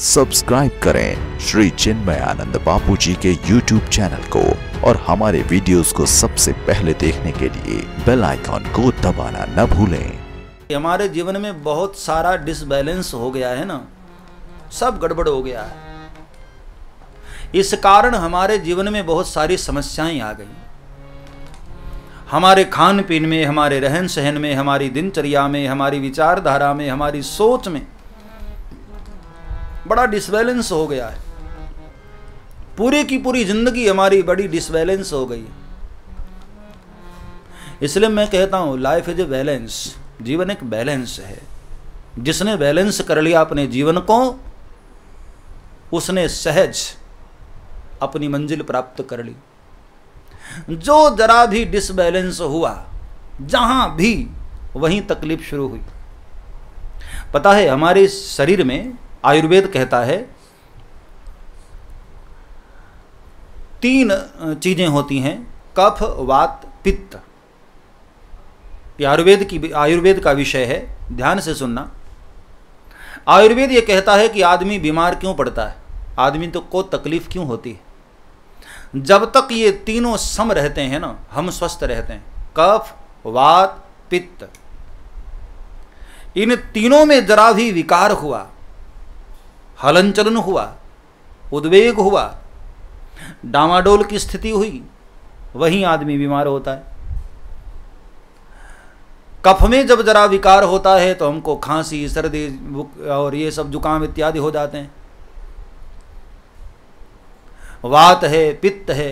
Subscribe करें श्री चिन्मय आनंद बापू जी के YouTube channel को और हमारे वीडियोस को सबसे पहले देखने के लिए बेल आइकॉन को दबाना न भूलें। हमारे जीवन में बहुत सारा डिसबैलेंस हो गया है ना, सब गड़बड़ हो गया है। इस कारण हमारे जीवन में बहुत सारी समस्याएं आ गई। हमारे खान पीन में, हमारे रहन सहन में, हमारी दिनचर्या में, हमारी विचारधारा में, हमारी सोच में बड़ा डिसबैलेंस हो गया है। पूरी की पूरी जिंदगी हमारी बड़ी डिसबैलेंस हो गई है। इसलिए मैं कहता हूं लाइफ इज ए बैलेंस, जीवन एक बैलेंस है। जिसने बैलेंस कर लिया अपने जीवन को, उसने सहज अपनी मंजिल प्राप्त कर ली। जो जरा भी डिसबैलेंस हुआ, जहां भी, वहीं तकलीफ शुरू हुई। पता है हमारे शरीर में आयुर्वेद कहता है 3 चीजें होती हैं, कफ, वात, पित्त। ये आयुर्वेद का विषय है, ध्यान से सुनना। आयुर्वेद ये कहता है कि आदमी बीमार क्यों पड़ता है, आदमी को तकलीफ क्यों होती है। जब तक ये तीनों सम रहते हैं ना, हम स्वस्थ रहते हैं। कफ, वात, पित्त, इन तीनों में जरा भी विकार हुआ, हलन चलन हुआ, उद्वेग हुआ, डामाडोल की स्थिति हुई, वहीं आदमी बीमार होता है। कफ में जब जरा विकार होता है तो हमको खांसी, सर्दी और ये सब जुकाम इत्यादि हो जाते हैं। वात है, पित्त है,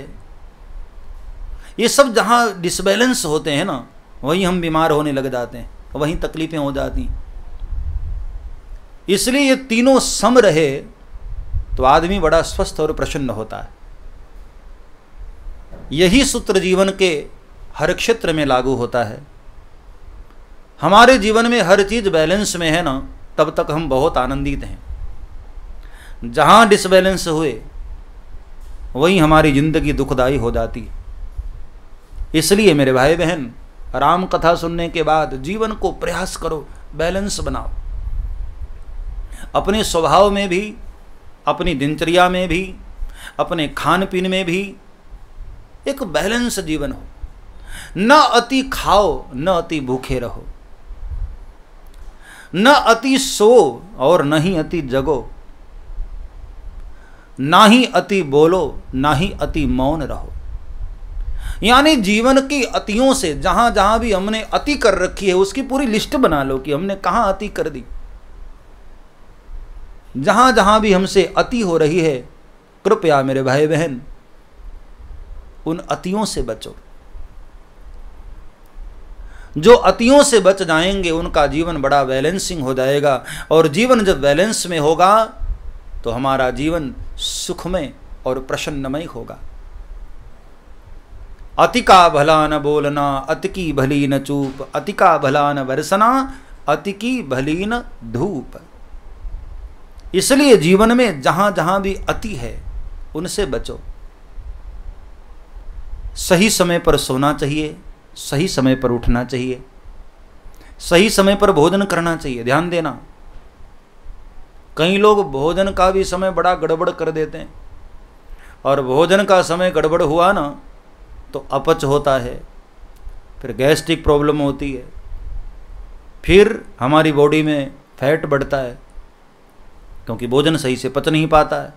ये सब जहां डिसबैलेंस होते हैं ना, वहीं हम बीमार होने लग जाते हैं, वहीं तकलीफें हो जाती हैं। इसलिए ये तीनों सम रहे तो आदमी बड़ा स्वस्थ और प्रसन्न होता है। यही सूत्र जीवन के हर क्षेत्र में लागू होता है। हमारे जीवन में हर चीज बैलेंस में है ना, तब तक हम बहुत आनंदित हैं। जहां डिसबैलेंस हुए वहीं हमारी जिंदगी दुखदाई हो जाती है। इसलिए मेरे भाई बहन, राम कथा सुनने के बाद जीवन को प्रयास करो, बैलेंस बनाओ। अपने स्वभाव में भी, अपनी दिनचर्या में भी, अपने खान पीन में भी एक बैलेंस जीवन हो। न अति खाओ, न अति भूखे रहो, न अति सो और न ही अति जगो, ना ही अति बोलो, ना ही अति मौन रहो। यानी जीवन की अतियों से, जहां जहां भी हमने अति कर रखी है, उसकी पूरी लिस्ट बना लो कि हमने कहां अति कर दी। जहां जहां भी हमसे अति हो रही है, कृपया मेरे भाई बहन उन अतियों से बचो। जो अतियों से बच जाएंगे उनका जीवन बड़ा बैलेंसिंग हो जाएगा। और जीवन जब बैलेंस में होगा तो हमारा जीवन सुखमय और प्रसन्नमय होगा। अति का भला न बोलना, अति की भली न चूप, अति का भला न बरसना, अति की भली न धूप। इसलिए जीवन में जहां जहां भी अति है, उनसे बचो। सही समय पर सोना चाहिए, सही समय पर उठना चाहिए, सही समय पर भोजन करना चाहिए। ध्यान देना, कई लोग भोजन का भी समय बड़ा गड़बड़ कर देते हैं, और भोजन का समय गड़बड़ हुआ ना तो अपच होता है, फिर गैस्ट्रिक प्रॉब्लम होती है, फिर हमारी बॉडी में फैट बढ़ता है, क्योंकि भोजन सही से पच नहीं पाता है,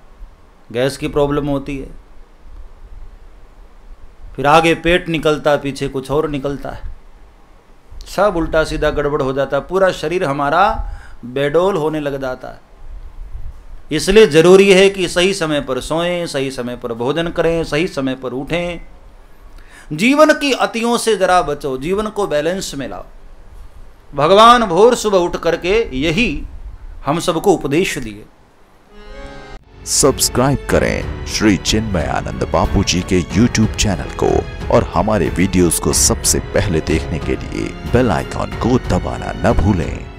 गैस की प्रॉब्लम होती है, फिर आगे पेट निकलता है, पीछे कुछ और निकलता है, सब उल्टा सीधा गड़बड़ हो जाता है, पूरा शरीर हमारा बेडोल होने लग जाता है। इसलिए जरूरी है कि सही समय पर सोएं, सही समय पर भोजन करें, सही समय पर उठें। जीवन की अतियों से जरा बचो, जीवन को बैलेंस में लाओ। भगवान भोर सुबह उठ करके यही हम सबको उपदेश दिए। सब्सक्राइब करें श्री चिन्मय आनंद बापू जी के YouTube चैनल को और हमारे वीडियोस को सबसे पहले देखने के लिए बेल आइकॉन को दबाना न भूलें।